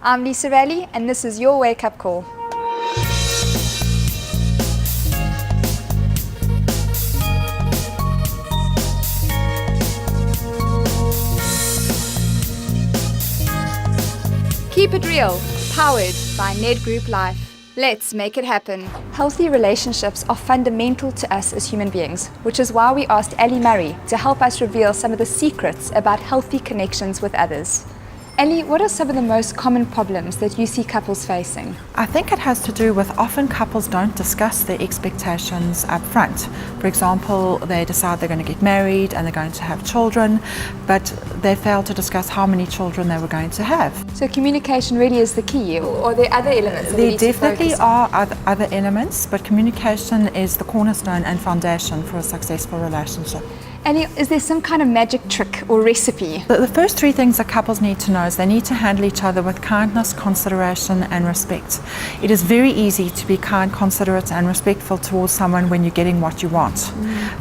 I'm Lisa Raleigh, and this is your Wake Up Call. Keep it real, powered by Ned Group Life. Let's make it happen. Healthy relationships are fundamental to us as human beings, which is why we asked Ellie Murray to help us reveal some of the secrets about healthy connections with others. Ellie, what are some of the most common problems that you see couples facing? I think it has to do with often couples don't discuss their expectations up front. For example, they decide they're going to get married and they're going to have children, but they fail to discuss how many children they were going to have. So communication really is the key, or are there other elements? There definitely are other elements, but communication is the cornerstone and foundation for a successful relationship. Ellie, is there some kind of magic trick or recipe? The first three things that couples need to know is they need to handle each other with kindness, consideration and respect. It is very easy to be kind, considerate and respectful towards someone when you're getting what you want.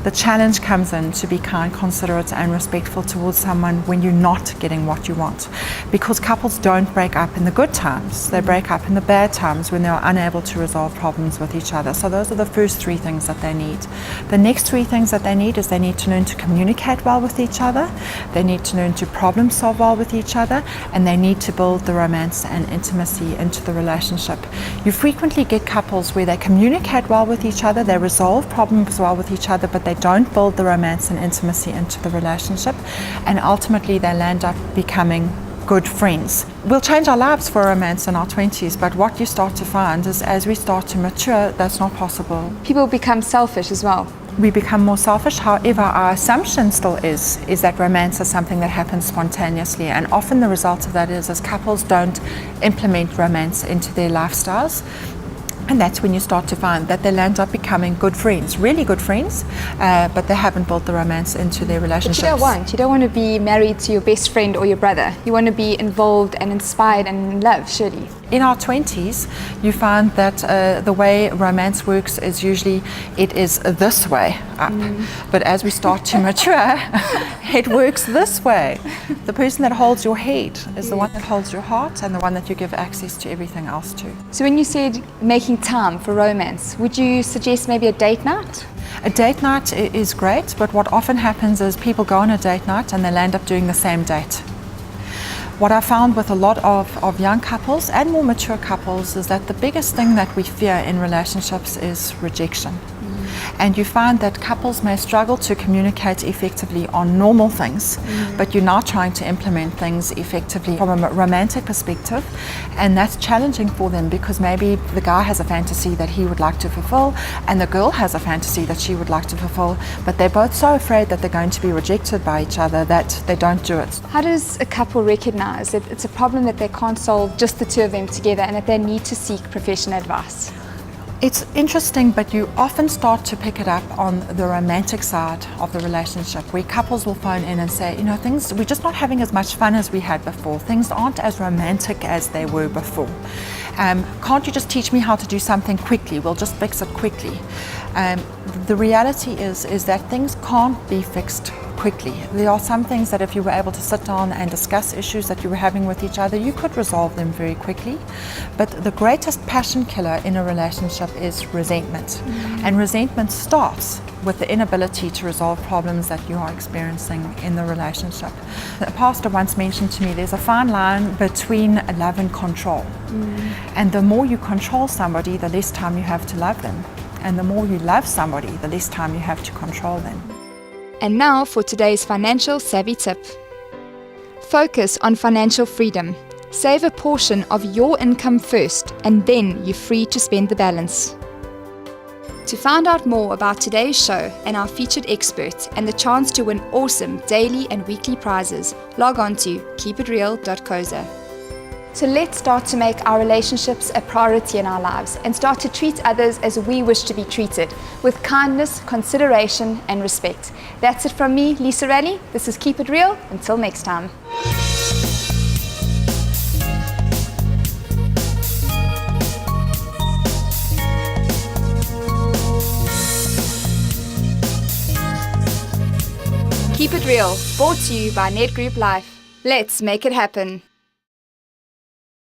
The challenge comes in to be kind, considerate and respectful towards someone when you're not getting what you want. Because couples don't break up in the good times, they break up in the bad times when they are unable to resolve problems with each other. So those are the first three things that they need. The next three things that they need is they need to learn to communicate well with each other, they need to learn to problem solve well with each other, and they need to build the romance and intimacy into the relationship. You frequently get couples where they communicate well with each other, they resolve problems well with each other, but they don't build the romance and intimacy into the relationship, and ultimately they'll end up becoming good friends. We'll change our lives for romance in our 20s, but what you start to find is as we start to mature, that's not possible. People become selfish as well. We become more selfish. However, our assumption still is that romance is something that happens spontaneously, and often the result of that is couples don't implement romance into their lifestyles. And that's when you start to find that they'll end up becoming good friends, really good friends, but they haven't built the romance into their relationships. But you don't want to be married to your best friend or your brother. You want to be involved and inspired and in love, surely. In our 20s, you find that the way romance works is usually it is this way up. But as we start to mature, it works this way. The person that holds your head is the one that holds your heart and the one that you give access to everything else to. So when you said making time for romance, would you suggest maybe a date night? A date night is great, but what often happens is people go on a date night and they'll end up doing the same date. What I found with a lot of young couples and more mature couples is that the biggest thing that we fear in relationships is rejection. And you find that couples may struggle to communicate effectively on normal things, but you're now trying to implement things effectively from a romantic perspective, and that's challenging for them because maybe the guy has a fantasy that he would like to fulfill and the girl has a fantasy that she would like to fulfill, but they're both so afraid that they're going to be rejected by each other that they don't do it. How does a couple recognize that it's a problem that they can't solve just the two of them together and that they need to seek professional advice? It's interesting, but you often start to pick it up on the romantic side of the relationship, where couples will phone in and say, you know, we're just not having as much fun as we had before. Things aren't as romantic as they were before. Can't you just teach me how to do something quickly? We'll just fix it quickly. The reality is that things can't be fixed quickly. There are some things that if you were able to sit down and discuss issues that you were having with each other, you could resolve them very quickly. But the greatest passion killer in a relationship is resentment. And resentment starts with the inability to resolve problems that you are experiencing in the relationship. A pastor once mentioned to me there's a fine line between love and control. And the more you control somebody, the less time you have to love them. And the more you love somebody, the less time you have to control them. And now for today's financial savvy tip. Focus on financial freedom. Save a portion of your income first, and then you're free to spend the balance. To find out more about today's show and our featured experts and the chance to win awesome daily and weekly prizes, log on to keepitreal.coza. So let's start to make our relationships a priority in our lives and start to treat others as we wish to be treated, with kindness, consideration and respect. That's it from me, Lisa Raleigh. This is Keep It Real. Until next time. Keep It Real, brought to you by Ned Group Life. Let's make it happen.